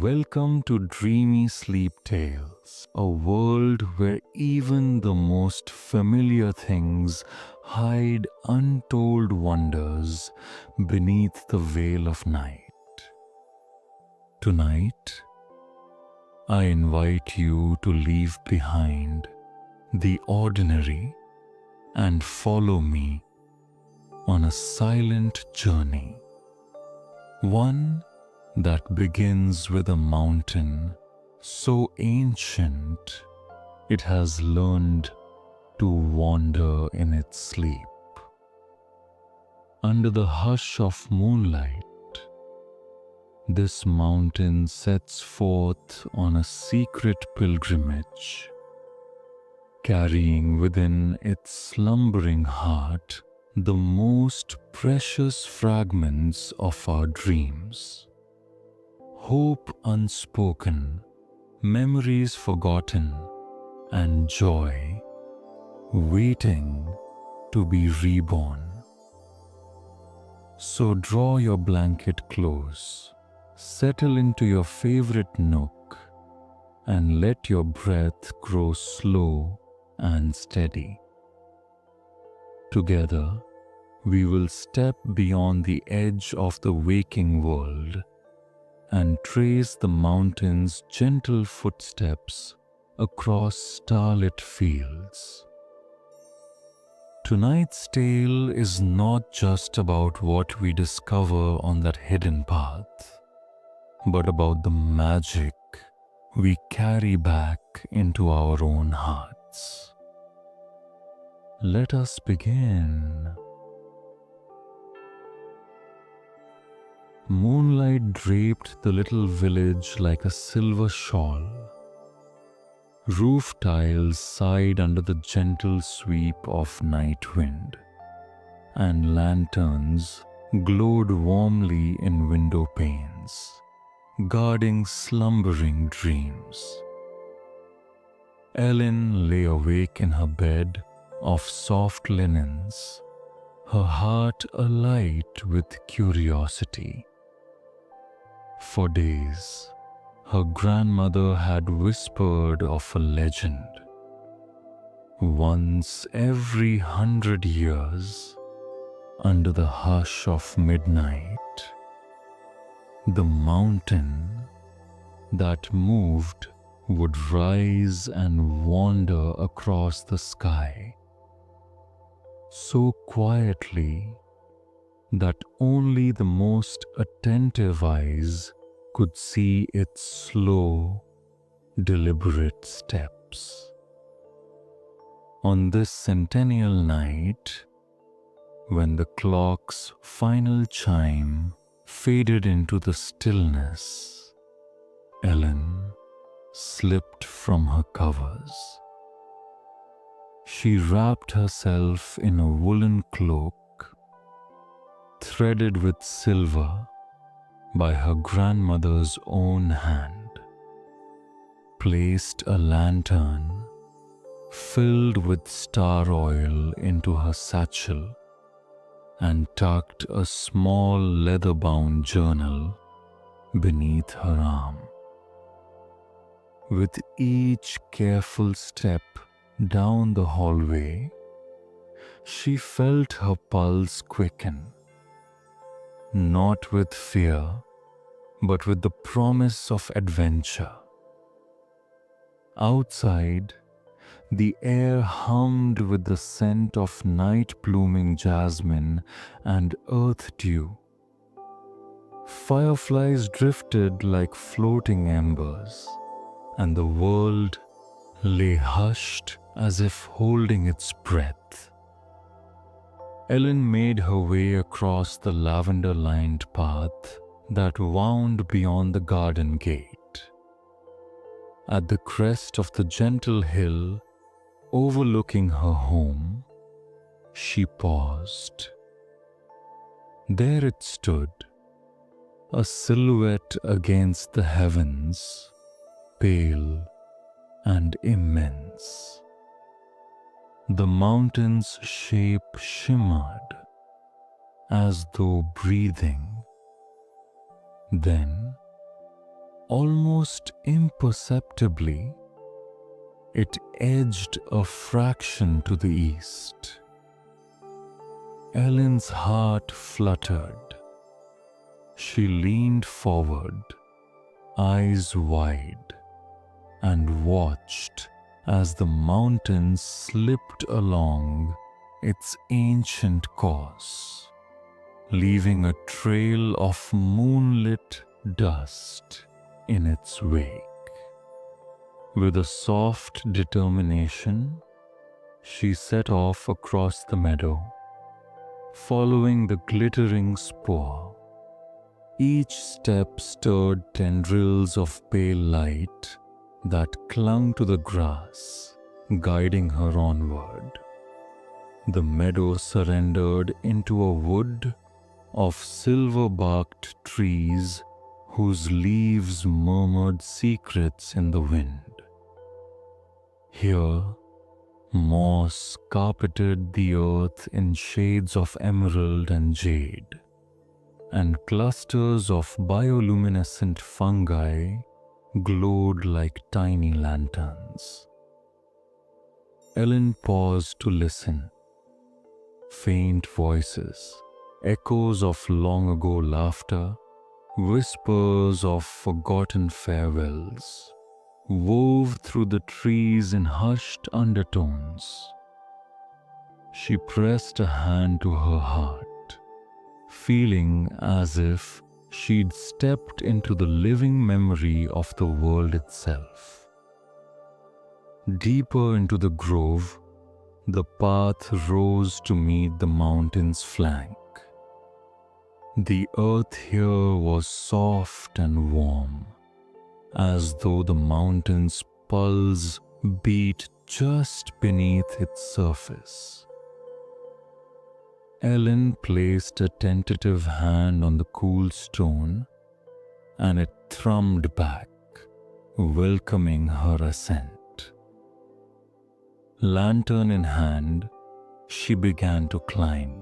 Welcome to Dreamy Sleep Tales, a world where even the most familiar things hide untold wonders beneath the veil of night. Tonight, I invite you to leave behind the ordinary and follow me on a silent journey. One that begins with a mountain so ancient it has learned to wander in its sleep. Under the hush of moonlight, this mountain sets forth on a secret pilgrimage, carrying within its slumbering heart the most precious fragments of our dreams. Hope unspoken, memories forgotten, and joy waiting to be reborn. So draw your blanket close, settle into your favorite nook, and let your breath grow slow and steady. Together, we will step beyond the edge of the waking world and trace the mountain's gentle footsteps across starlit fields. Tonight's tale is not just about what we discover on that hidden path, but about the magic we carry back into our own hearts. Let us begin. Moonlight draped the little village like a silver shawl. Roof tiles sighed under the gentle sweep of night wind, and lanterns glowed warmly in window panes, guarding slumbering dreams. Ellen lay awake in her bed of soft linens, her heart alight with curiosity. For days, her grandmother had whispered of a legend. Once every 100 years, under the hush of midnight, the mountain that moved would rise and wander across the sky, so quietly that only the most attentive eyes could see its slow, deliberate steps. On this centennial night, when the clock's final chime faded into the stillness, Ellen slipped from her covers. She wrapped herself in a woolen cloak threaded with silver by her grandmother's own hand, placed a lantern filled with star oil into her satchel, and tucked a small leather-bound journal beneath her arm. With each careful step down the hallway, she felt her pulse quicken, not with fear, but with the promise of adventure. Outside, the air hummed with the scent of night-blooming jasmine and earth dew. Fireflies drifted like floating embers, and the world lay hushed as if holding its breath. Ellen made her way across the lavender-lined path that wound beyond the garden gate. At the crest of the gentle hill overlooking her home, she paused. There it stood, a silhouette against the heavens, pale and immense. The mountain's shape shimmered as though breathing. Then, almost imperceptibly, it edged a fraction to the east. Ellen's heart fluttered. She leaned forward, eyes wide, and watched as the mountain slipped along its ancient course, leaving a trail of moonlit dust in its wake. With a soft determination, she set off across the meadow, following the glittering spoor. Each step stirred tendrils of pale light that clung to the grass, guiding her onward. The meadow surrendered into a wood of silver-barked trees whose leaves murmured secrets in the wind. Here, moss carpeted the earth in shades of emerald and jade, and clusters of bioluminescent fungi glowed like tiny lanterns. Ellen paused to listen. Faint voices, echoes of long-ago laughter, whispers of forgotten farewells, wove through the trees in hushed undertones. She pressed a hand to her heart, feeling as if she'd stepped into the living memory of the world itself. Deeper into the grove, the path rose to meet the mountain's flank. The earth here was soft and warm, as though the mountain's pulse beat just beneath its surface. Ellen placed a tentative hand on the cool stone, and it thrummed back, welcoming her ascent. Lantern in hand, she began to climb.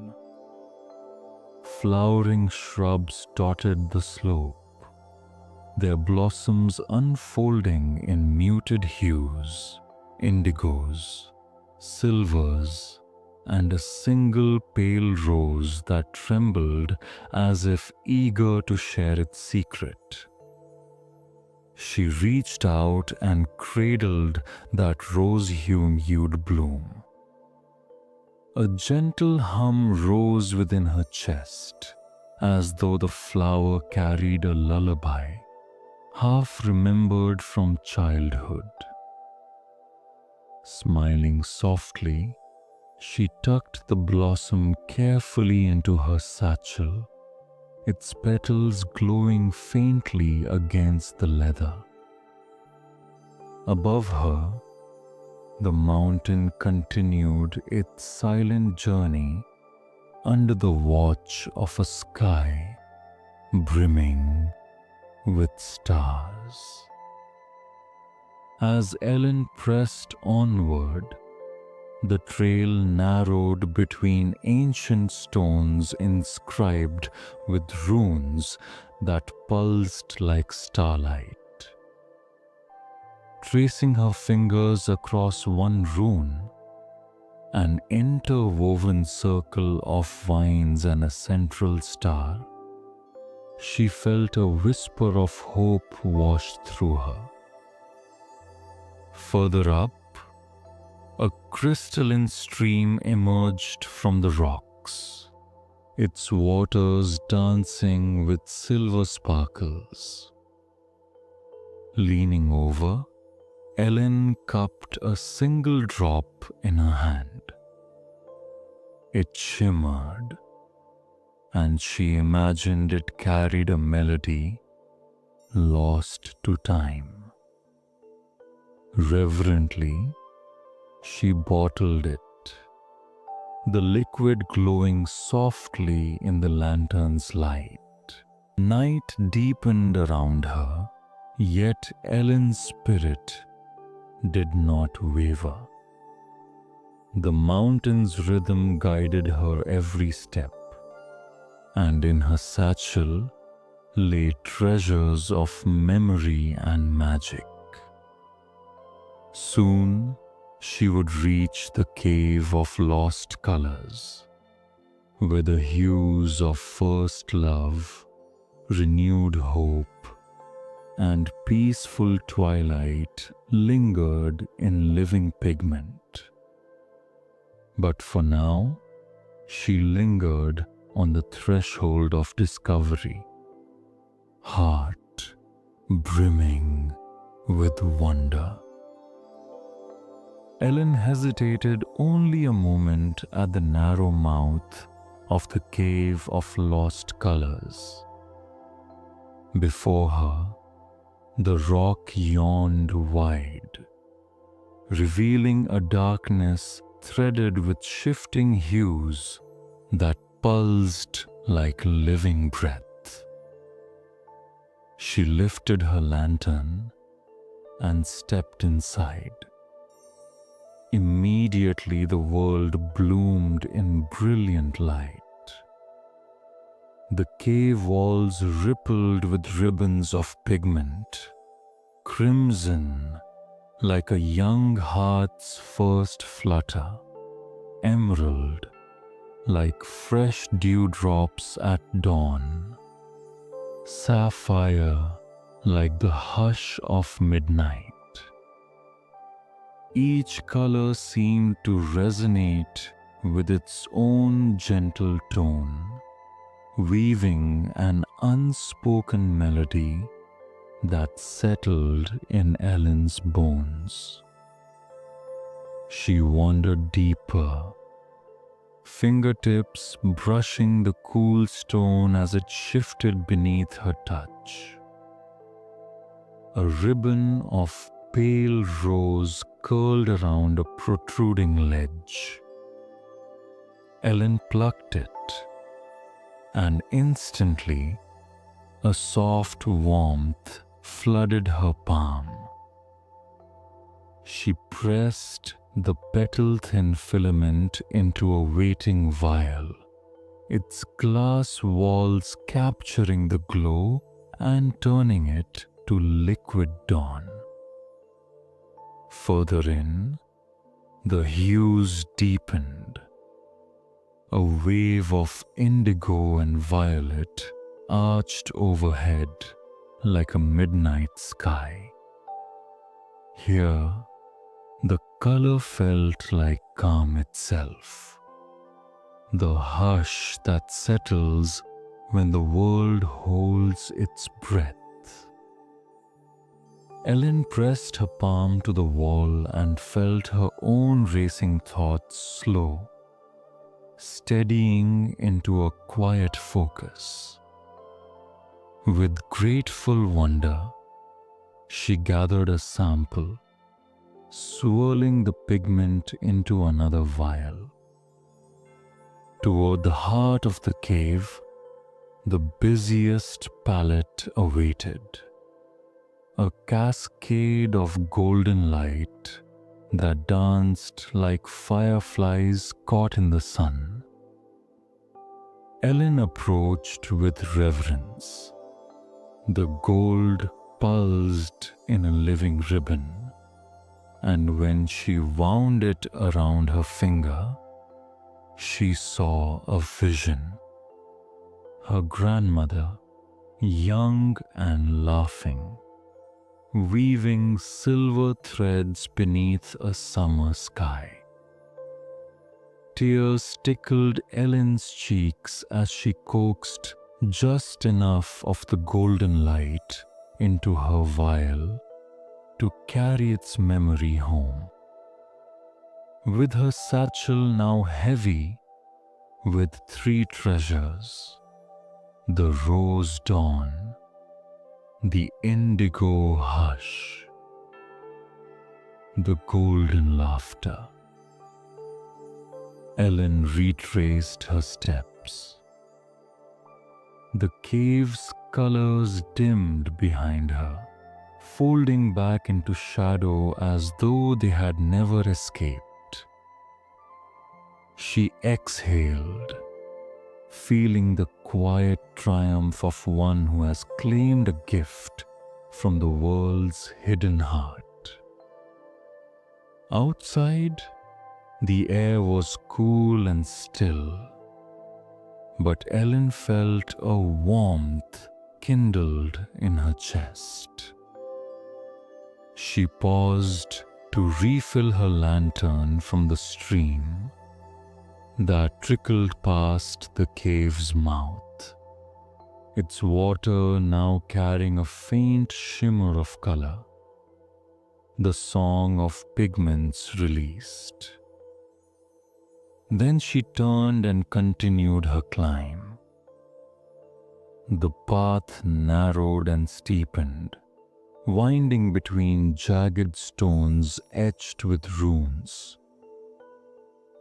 Flowering shrubs dotted the slope, their blossoms unfolding in muted hues, indigos, silvers, and a single pale rose that trembled as if eager to share its secret. She reached out and cradled that rose-hued bloom. A gentle hum rose within her chest, as though the flower carried a lullaby, half remembered from childhood. Smiling softly, she tucked the blossom carefully into her satchel, its petals glowing faintly against the leather. Above her, the mountain continued its silent journey under the watch of a sky brimming with stars. As Ellen pressed onward, the trail narrowed between ancient stones inscribed with runes that pulsed like starlight. Tracing her fingers across one rune, an interwoven circle of vines and a central star, she felt a whisper of hope washed through her. Further up, a crystalline stream emerged from the rocks, its waters dancing with silver sparkles. Leaning over, Ellen cupped a single drop in her hand. It shimmered, and she imagined it carried a melody lost to time. Reverently, she bottled it, the liquid glowing softly in the lantern's light. Night deepened around her, yet Ellen's spirit did not waver. The mountain's rhythm guided her every step, and in her satchel, lay treasures of memory and magic. Soon she would reach the cave of lost colors, where the hues of first love, renewed hope, and peaceful twilight lingered in living pigment. But for now, she lingered on the threshold of discovery, heart brimming with wonder. Elen hesitated only a moment at the narrow mouth of the cave of lost colors. Before her, the rock yawned wide, revealing a darkness threaded with shifting hues that pulsed like living breath. She lifted her lantern and stepped inside. Immediately the world bloomed in brilliant light. The cave walls rippled with ribbons of pigment, crimson like a young heart's first flutter, emerald like fresh dewdrops at dawn, sapphire like the hush of midnight. Each color seemed to resonate with its own gentle tone, weaving an unspoken melody that settled in Elen's bones. She wandered deeper, fingertips brushing the cool stone as it shifted beneath her touch. A ribbon of pale rose curled around a protruding ledge. Elen plucked it, and instantly a soft warmth flooded her palm. She pressed the petal-thin filament into a waiting vial, its glass walls capturing the glow and turning it to liquid dawn. Further in, the hues deepened. A wave of indigo and violet arched overhead like a midnight sky. Here, the color felt like calm itself, the hush that settles when the world holds its breath. Elen pressed her palm to the wall and felt her own racing thoughts slow, steadying into a quiet focus. With grateful wonder, she gathered a sample, swirling the pigment into another vial. Toward the heart of the cave, the busiest palette awaited. A cascade of golden light that danced like fireflies caught in the sun. Elen approached with reverence. The gold pulsed in a living ribbon, and when she wound it around her finger, she saw a vision. Her grandmother, young and laughing, weaving silver threads beneath a summer sky. Tears tickled Elen's cheeks as she coaxed just enough of the golden light into her vial to carry its memory home. With her satchel now heavy with 3 treasures, the rose dawn, the indigo hush, the golden laughter, Elen retraced her steps. The cave's colors dimmed behind her, folding back into shadow as though they had never escaped. She exhaled, feeling the quiet triumph of one who has claimed a gift from the world's hidden heart. Outside, the air was cool and still, but Ellen felt a warmth kindled in her chest. She paused to refill her lantern from the stream that trickled past the cave's mouth, its water now carrying a faint shimmer of color, the song of pigments released. Then she turned and continued her climb. The path narrowed and steepened, winding between jagged stones etched with runes.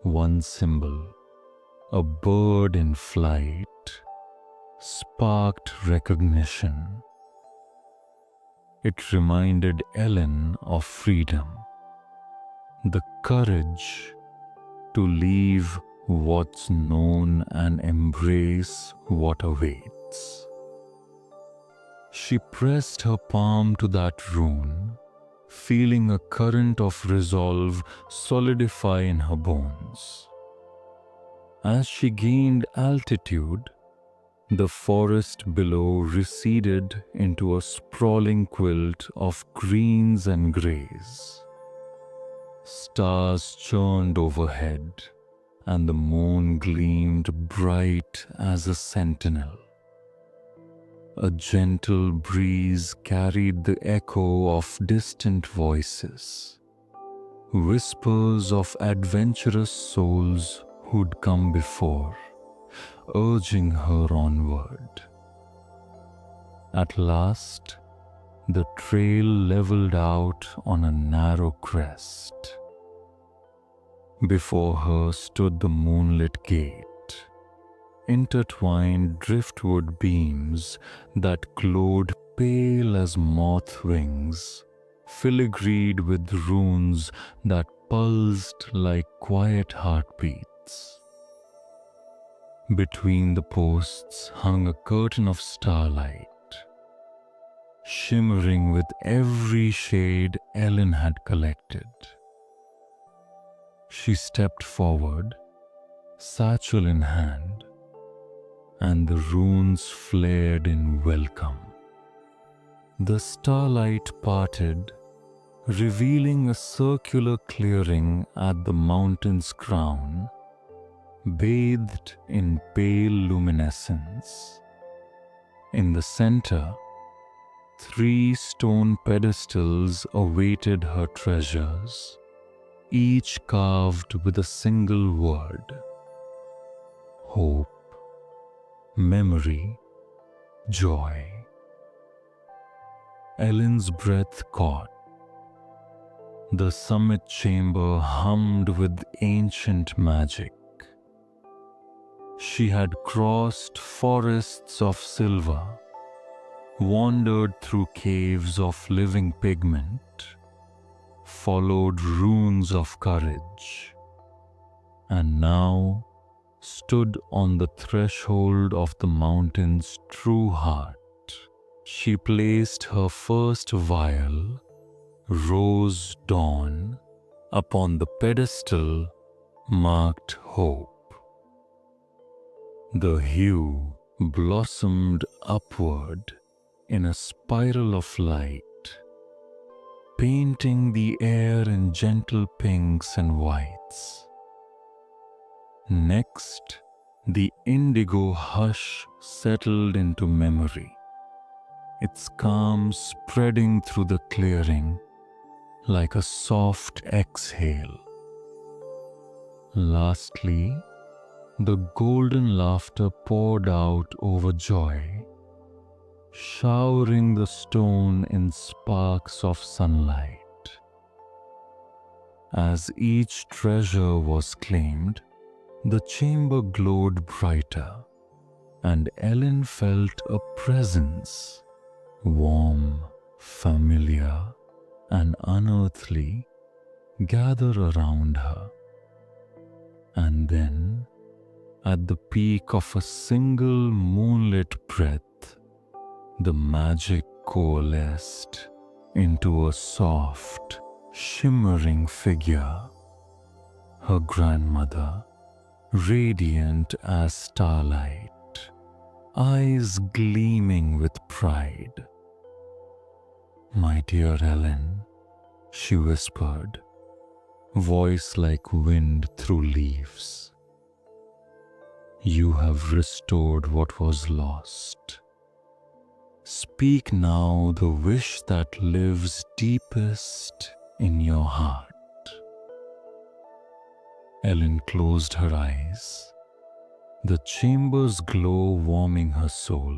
One symbol, a bird in flight, sparked recognition. It reminded Ellen of freedom, the courage to leave what's known and embrace what awaits. She pressed her palm to that rune, feeling a current of resolve solidify in her bones. As she gained altitude, the forest below receded into a sprawling quilt of greens and greys. Stars churned overhead, and the moon gleamed bright as a sentinel. A gentle breeze carried the echo of distant voices, whispers of adventurous souls who'd come before, urging her onward. At last, the trail leveled out on a narrow crest. Before her stood the moonlit gate, intertwined driftwood beams that glowed pale as moth wings, filigreed with runes that pulsed like quiet heartbeats. Between the posts hung a curtain of starlight, shimmering with every shade Ellen had collected. She stepped forward, satchel in hand, and the runes flared in welcome. The starlight parted, revealing a circular clearing at the mountain's crown, bathed in pale luminescence. In the center, 3 stone pedestals awaited her treasures, each carved with a single word: hope, memory, joy. Ellen's breath caught. The summit chamber hummed with ancient magic. She had crossed forests of silver, wandered through caves of living pigment, followed runes of courage, and now stood on the threshold of the mountain's true heart. She placed her first vial, Rose Dawn, upon the pedestal marked hope. The hue blossomed upward in a spiral of light, painting the air in gentle pinks and whites. Next, the indigo hush settled into memory, its calm spreading through the clearing like a soft exhale. Lastly, the golden laughter poured out over joy, showering the stone in sparks of sunlight. As each treasure was claimed, the chamber glowed brighter, and Ellen felt a presence, warm, familiar, and unearthly, gather around her. And then At the peak of a single moonlit breath, the magic coalesced into a soft, shimmering figure. Her grandmother, radiant as starlight, eyes gleaming with pride. "My dear Ellen," she whispered, voice like wind through leaves. "You have restored what was lost. Speak now the wish that lives deepest in your heart." Ellen closed her eyes, the chamber's glow warming her soul.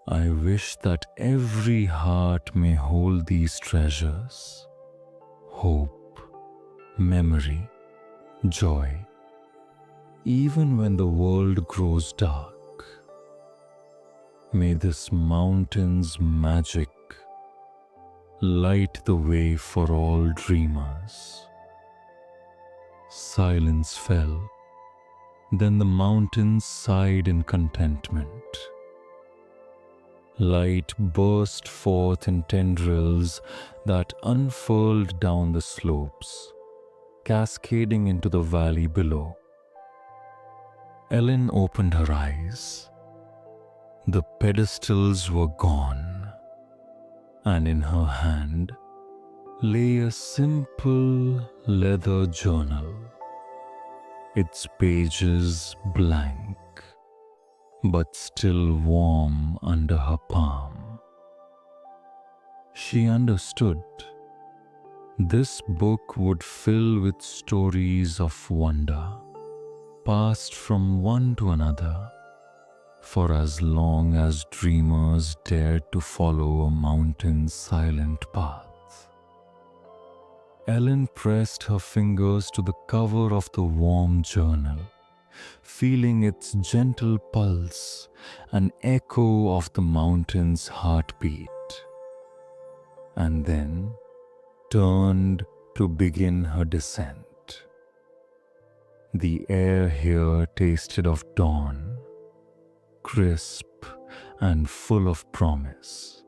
"I wish that every heart may hold these treasures: hope, memory, joy, even when the world grows dark. May this mountain's magic light the way for all dreamers." Silence fell. Then the mountains sighed in contentment. Light burst forth in tendrils that unfurled down the slopes, cascading into the valley below. Ellen opened her eyes. The pedestals were gone, and in her hand lay a simple leather journal, its pages blank, but still warm under her palm. She understood. This book would fill with stories of wonder, passed from one to another, for as long as dreamers dared to follow a mountain's silent path. Ellen pressed her fingers to the cover of the warm journal, feeling its gentle pulse, an echo of the mountain's heartbeat, and then turned to begin her descent. The air here tasted of dawn, crisp and full of promise.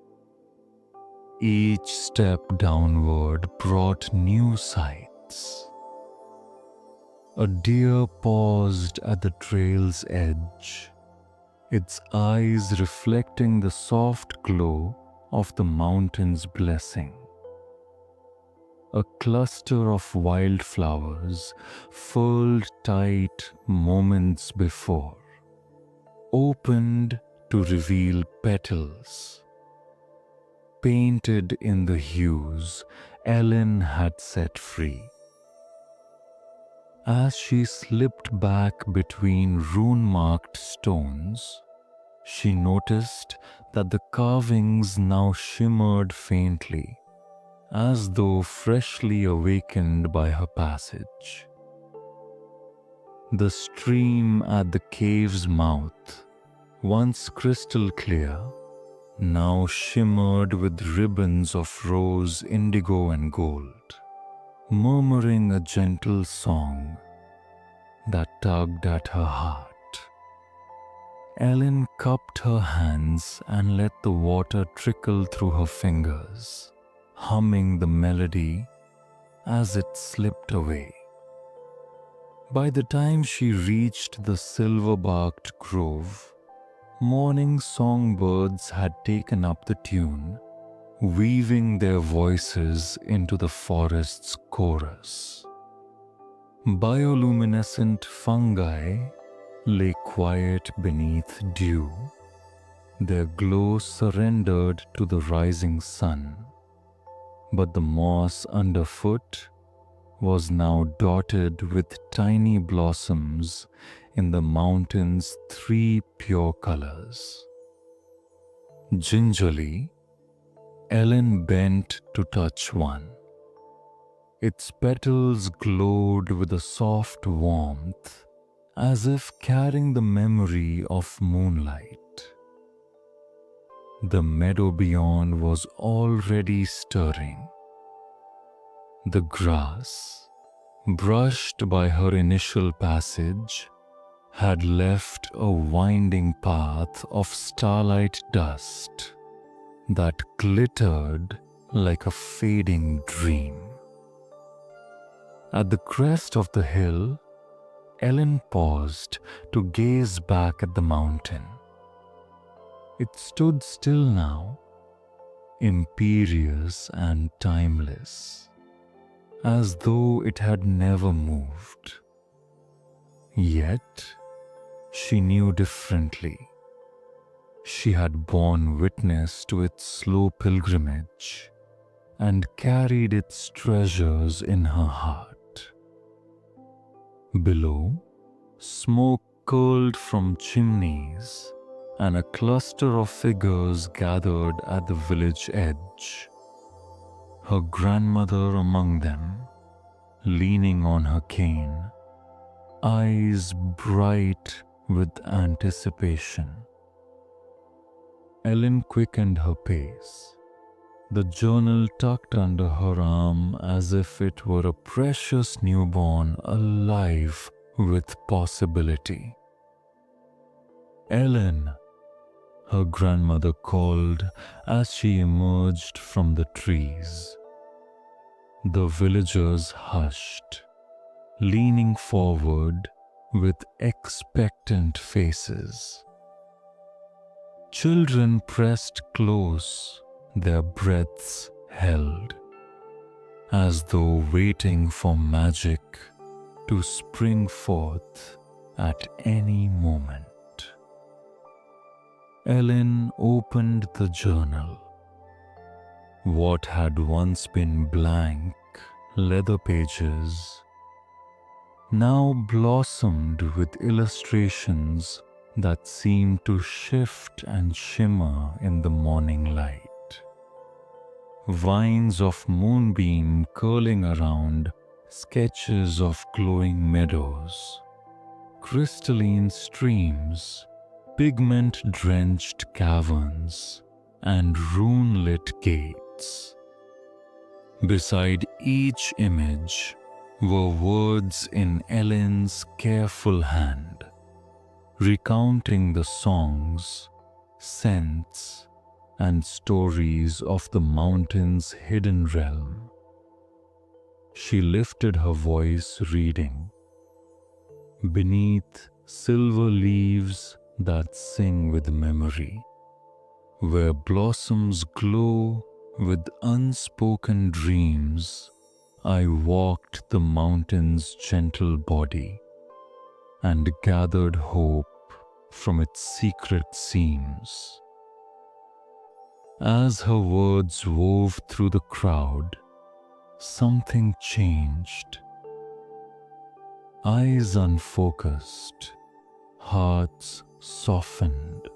Each step downward brought new sights. A deer paused at the trail's edge, its eyes reflecting the soft glow of the mountain's blessing. A cluster of wildflowers, furled tight moments before, opened to reveal petals. Painted in the hues Ellen had set free. As she slipped back between rune-marked stones, she noticed that the carvings now shimmered faintly, as though freshly awakened by her passage. The stream at the cave's mouth, once crystal clear, now shimmered with ribbons of rose, indigo, and gold, murmuring a gentle song that tugged at her heart. Ellen cupped her hands and let the water trickle through her fingers, humming the melody as it slipped away. By the time she reached the silver-barked grove, morning songbirds had taken up the tune, weaving their voices into the forest's chorus. Bioluminescent fungi lay quiet beneath dew, their glow surrendered to the rising sun, but the moss underfoot was now dotted with tiny blossoms in the mountain's 3 pure colors. Gingerly, Ellen bent to touch one. Its petals glowed with a soft warmth, as if carrying the memory of moonlight. The meadow beyond was already stirring. The grass, brushed by her initial passage, had left a winding path of starlight dust that glittered like a fading dream. At the crest of the hill, Ellen paused to gaze back at the mountain. It stood still now, imperious and timeless, as though it had never moved. Yet, she knew differently. She had borne witness to its slow pilgrimage and carried its treasures in her heart. Below, smoke curled from chimneys, and a cluster of figures gathered at the village edge. Her grandmother among them, leaning on her cane, eyes bright with anticipation. Ellen quickened her pace, the journal tucked under her arm as if it were a precious newborn alive with possibility. "Ellen," her grandmother called as she emerged from the trees. The villagers hushed, leaning forward with expectant faces. Children pressed close, their breaths held, as though waiting for magic to spring forth at any moment. Ellen opened the journal. What had once been blank leather pages now blossomed with illustrations that seemed to shift and shimmer in the morning light. Vines of moonbeam curling around sketches of glowing meadows, crystalline streams, pigment-drenched caverns, and rune-lit gates. Beside each image were words in Ellen's careful hand, recounting the songs, scents, and stories of the mountain's hidden realm. She lifted her voice reading, "Beneath silver leaves that sing with memory, where blossoms glow with unspoken dreams, I walked the mountain's gentle body and gathered hope from its secret seams." As her words wove through the crowd, something changed. Eyes unfocused, hearts softened,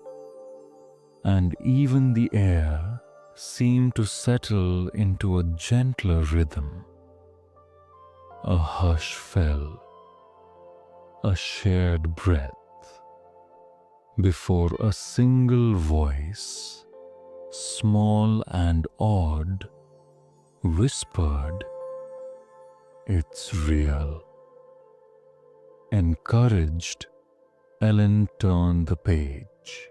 and even the air seemed to settle into a gentler rhythm. A hush fell, a shared breath, before a single voice, small and odd, whispered, "It's real." Encouraged, Ellen turned the page.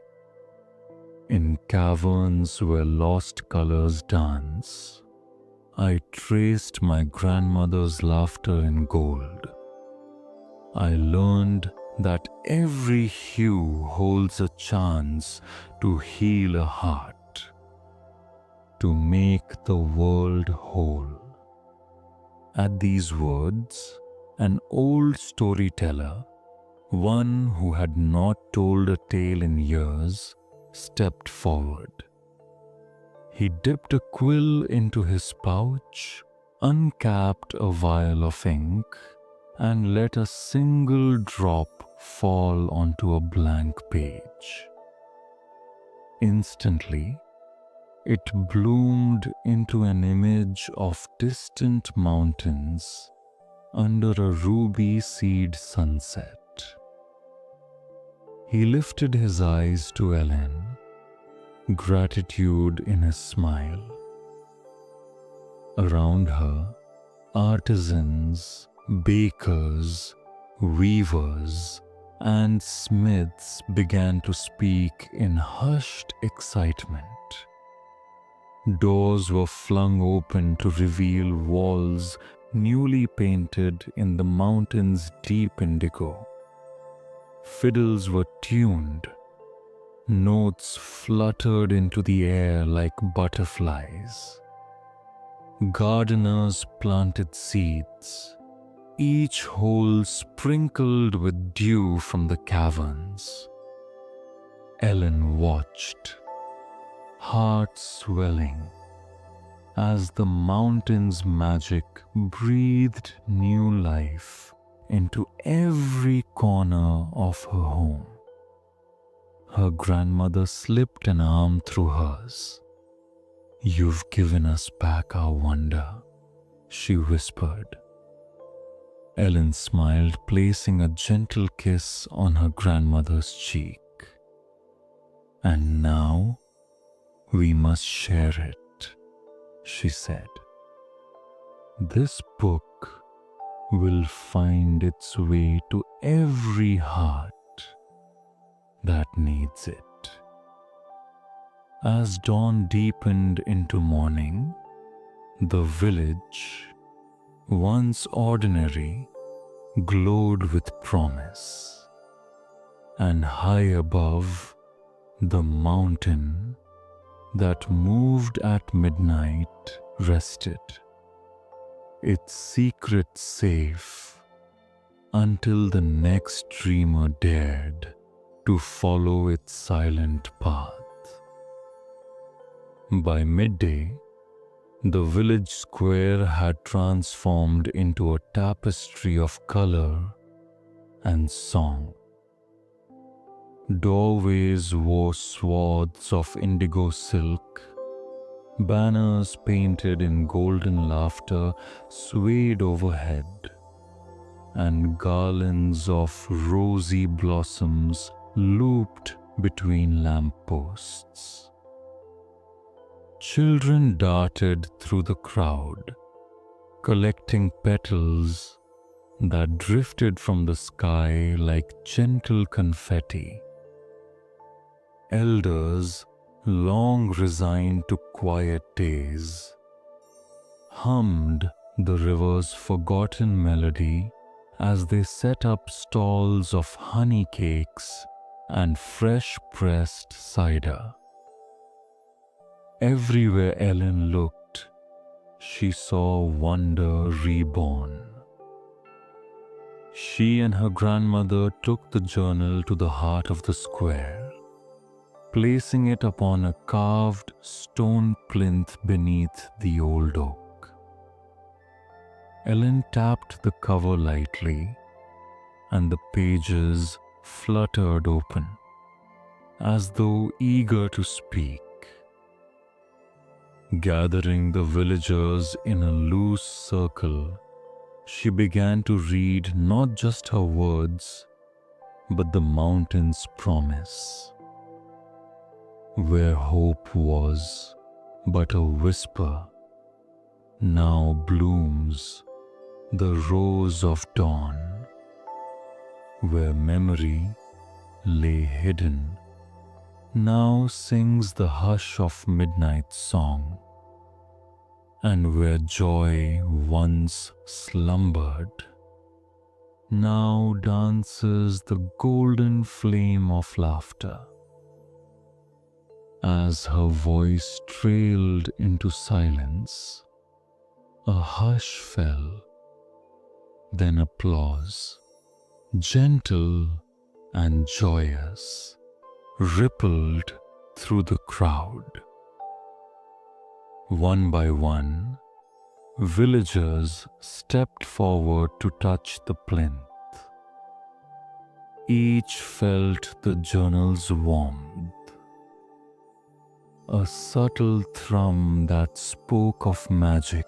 In caverns where lost colors dance, I traced my grandmother's laughter in gold. I learned that every hue holds a chance to heal a heart, to make the world whole. At these words, an old storyteller, one who had not told a tale in years, stepped forward. He dipped a quill into his pouch, uncapped a vial of ink, and let a single drop fall onto a blank page. Instantly, it bloomed into an image of distant mountains under a ruby seed sunset. He lifted his eyes to Ellen, gratitude in his smile. Around her, artisans, Bakers, weavers, and smiths began to speak in hushed excitement. Doors were flung open to reveal walls newly painted in the mountain's deep indigo. Fiddles were tuned. Notes fluttered into the air like butterflies. Gardeners planted seeds, each hole sprinkled with dew from the caverns. Ellen watched, heart swelling, as the mountain's magic breathed new life into every corner of her home. Her grandmother slipped an arm through hers. "You've given us back our wonder," she whispered. Ellen smiled, placing a gentle kiss on her grandmother's cheek. "And now we must share it," she said. "This book will find its way to every heart that needs it." As dawn deepened into morning, the village, once ordinary, glowed with promise. And high above, the mountain that moved at midnight rested, its secret safe until the next dreamer dared to follow its silent path. By midday, the village square had transformed into a tapestry of color and song. Doorways wore swaths of indigo silk. Banners painted in golden laughter swayed overhead, and garlands of rosy blossoms looped between lampposts. Children darted through the crowd, collecting petals that drifted from the sky like gentle confetti. Elders, long resigned to quiet days, hummed the river's forgotten melody as they set up stalls of honey cakes and fresh-pressed cider. Everywhere Ellen looked, she saw wonder reborn. She and her grandmother took the journal to the heart of the square, placing it upon a carved stone plinth beneath the old oak. Ellen tapped the cover lightly, and the pages fluttered open, as though eager to speak. Gathering the villagers in a loose circle, she began to read not just her words, but the mountain's promise. Where hope was but a whisper, now blooms the rose of dawn. Where memory lay hidden, now sings the hush of midnight song. And where joy once slumbered, now dances the golden flame of laughter. As her voice trailed into silence, a hush fell, then applause, gentle and joyous, rippled through the crowd. One by one, villagers stepped forward to touch the plinth. Each felt the journal's warmth, a subtle thrum that spoke of magic,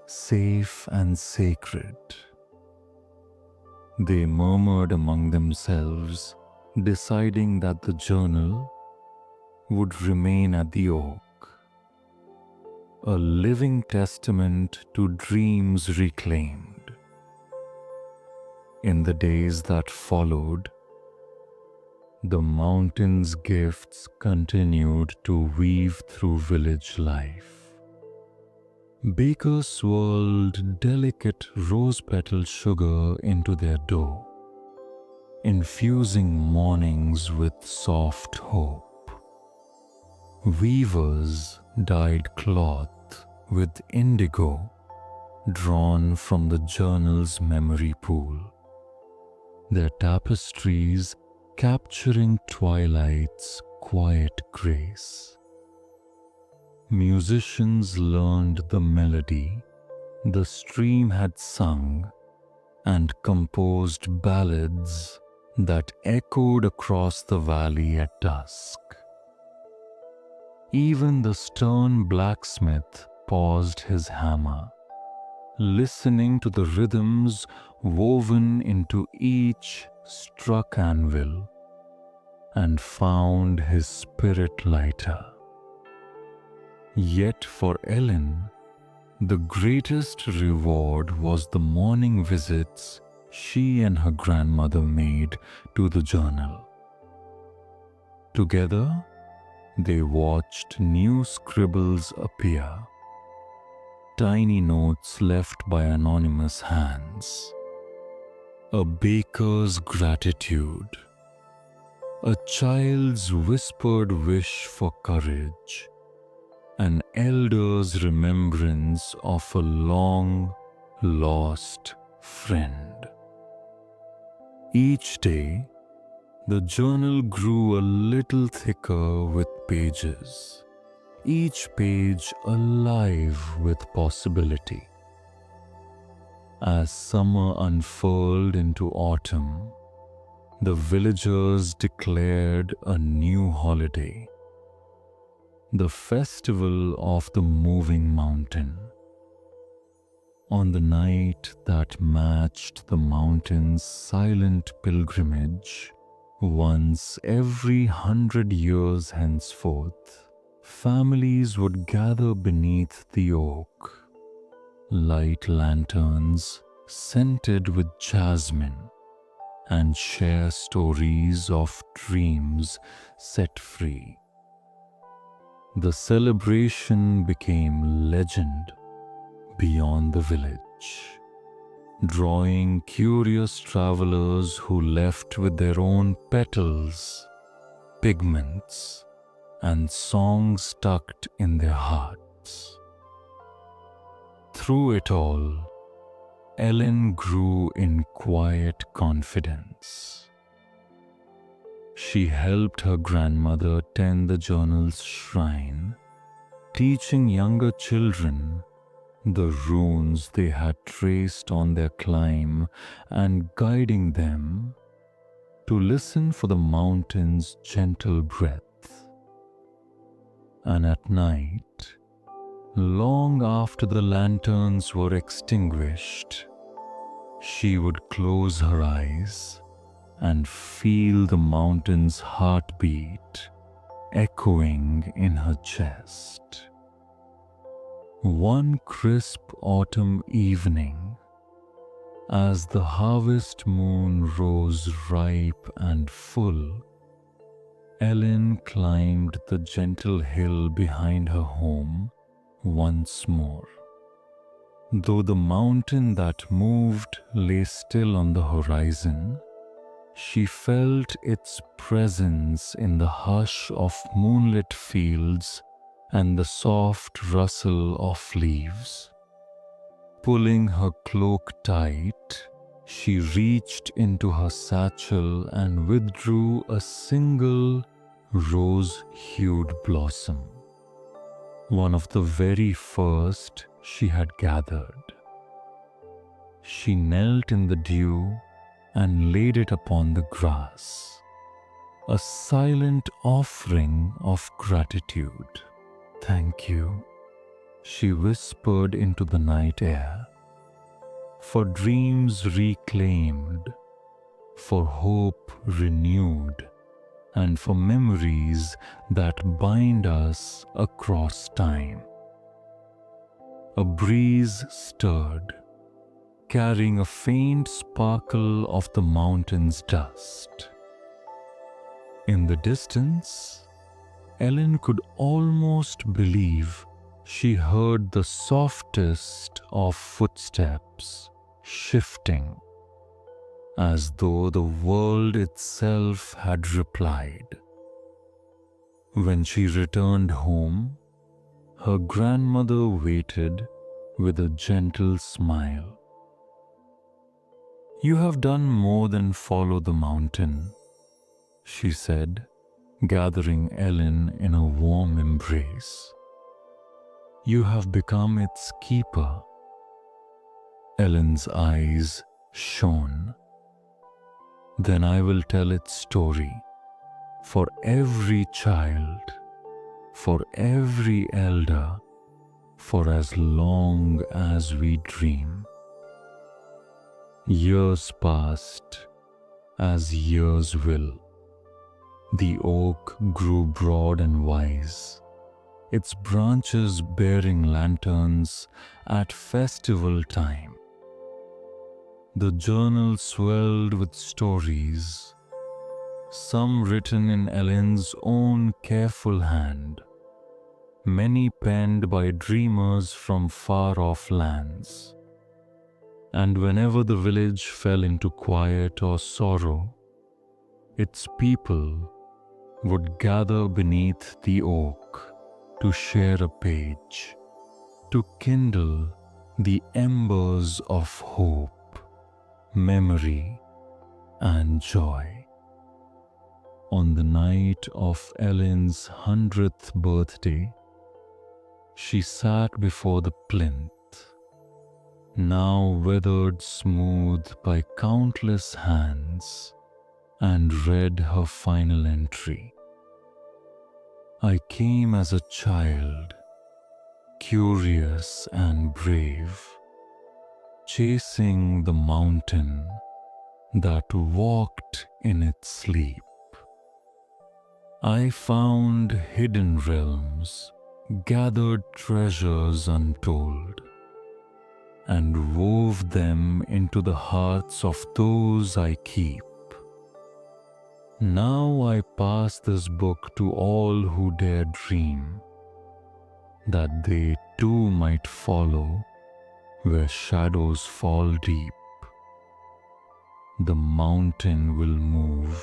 safe and sacred. They murmured among themselves, deciding that the journal would remain at the oak, a living testament to dreams reclaimed. In the days that followed, the mountain's gifts continued to weave through village life. Bakers swirled delicate rose-petal sugar into their dough, infusing mornings with soft hope. Weavers dyed cloth with indigo drawn from the journal's memory pool, their tapestries capturing twilight's quiet grace. Musicians learned the melody the stream had sung and composed ballads that echoed across the valley at dusk. Even the stern blacksmith paused his hammer, listening to the rhythms woven into each struck anvil, and found his spirit lighter. Yet for Ellen, the greatest reward was the morning visits she and her grandmother made to the journal. Together, they watched new scribbles appear, tiny notes left by anonymous hands, a baker's gratitude, a child's whispered wish for courage, an elder's remembrance of a long-lost friend. Each day, the journal grew a little thicker with pages, each page alive with possibility. As summer unfurled into autumn, the villagers declared a new holiday, the festival of the moving mountain. On the night that matched the mountain's silent pilgrimage, once every 100 years henceforth, families would gather beneath the oak, light lanterns scented with jasmine, and share stories of dreams set free. The celebration became legend beyond the village, drawing curious travelers who left with their own petals, pigments, and songs tucked in their hearts. Through it all, Ellen grew in quiet confidence. She helped her grandmother tend the journal's shrine, teaching younger children the runes they had traced on their climb and guiding them to listen for the mountain's gentle breath. And at night, long after the lanterns were extinguished, she would close her eyes and feel the mountain's heartbeat echoing in her chest. One crisp autumn evening, as the harvest moon rose ripe and full, Ellen climbed the gentle hill behind her home once more. Though the mountain that moved lay still on the horizon, she felt its presence in the hush of moonlit fields and the soft rustle of leaves. Pulling her cloak tight, she reached into her satchel and withdrew a single rose-hued blossom, one of the very first she had gathered. She knelt in the dew and laid it upon the grass, a silent offering of gratitude. "Thank you," she whispered into the night air, "for dreams reclaimed, for hope renewed, and for memories that bind us across time." A breeze stirred, carrying a faint sparkle of the mountain's dust. In the distance, Ellen could almost believe she heard the softest of footsteps shifting, as though the world itself had replied. When she returned home, her grandmother waited with a gentle smile. "You have done more than follow the mountain," she said, gathering Ellen in a warm embrace. "You have become its keeper." Ellen's eyes shone. "Then I will tell its story for every child, for every elder, for as long as we dream." Years passed, as years will. The oak grew broad and wise, its branches bearing lanterns at festival time. The journal swelled with stories, some written in Ellen's own careful hand, many penned by dreamers from far-off lands. And whenever the village fell into quiet or sorrow, its people would gather beneath the oak to share a page, to kindle the embers of hope, memory, and joy. On the night of Ellen's 100th birthday, she sat before the plinth, now weathered smooth by countless hands, and read her final entry. "I came as a child, curious and brave, chasing the mountain that walked in its sleep. I found hidden realms, gathered treasures untold, and wove them into the hearts of those I keep. Now I pass this book to all who dare dream, that they too might follow where shadows fall deep. The mountain will move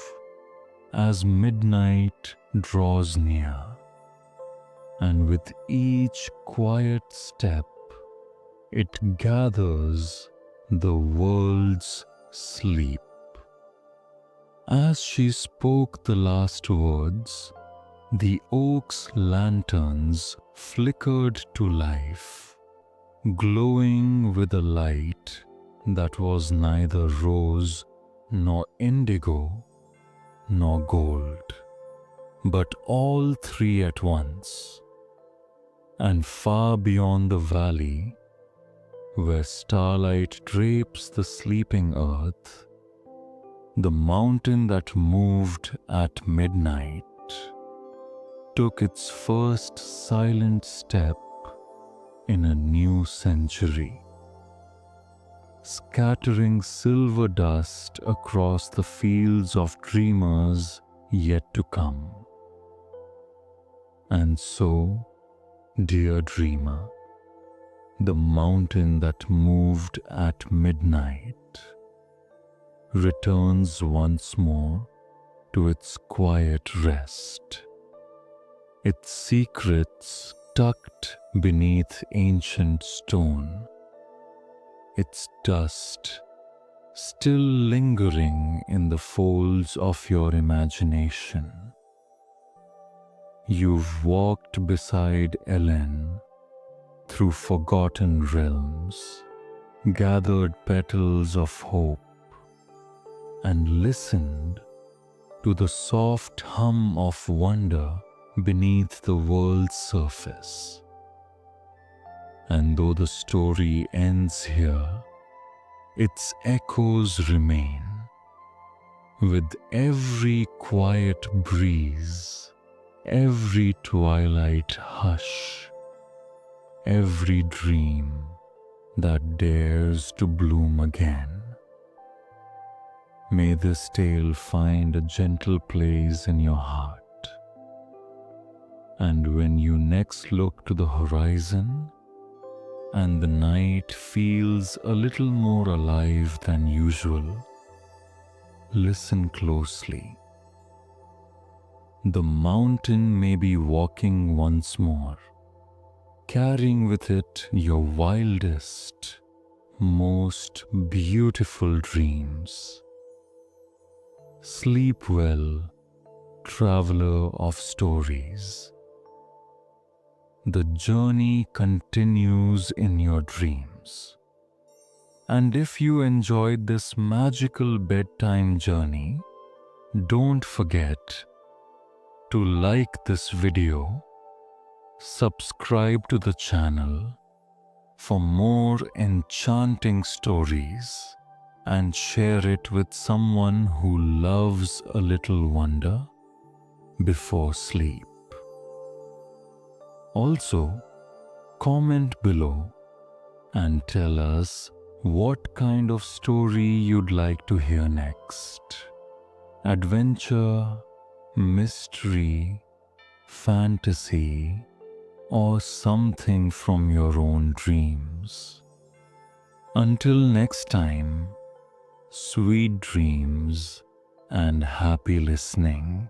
as midnight draws near, and with each quiet step it gathers the world's sleep." As she spoke the last words, the oak's lanterns flickered to life, glowing with a light that was neither rose nor indigo nor gold, but all three at once. And far beyond the valley, where starlight drapes the sleeping earth, the mountain that moved at midnight took its first silent step in a new century, scattering silver dust across the fields of dreamers yet to come. And so, dear dreamer, the mountain that moved at midnight returns once more to its quiet rest, its secrets tucked beneath ancient stone, its dust still lingering in the folds of your imagination. You've walked beside Elen through forgotten realms, gathered petals of hope, and listened to the soft hum of wonder beneath the world's surface. And though the story ends here, its echoes remain. With every quiet breeze, every twilight hush, every dream that dares to bloom again. May this tale find a gentle place in your heart. And when you next look to the horizon and the night feels a little more alive than usual, listen closely. The mountain may be walking once more, carrying with it your wildest, most beautiful dreams. Sleep well, traveler of stories. The journey continues in your dreams. And if you enjoyed this magical bedtime journey, don't forget to like this video, subscribe to the channel for more enchanting stories, and share it with someone who loves a little wonder before sleep. Also, comment below and tell us what kind of story you'd like to hear next. Adventure, mystery, fantasy, or something from your own dreams. Until next time, sweet dreams and happy listening.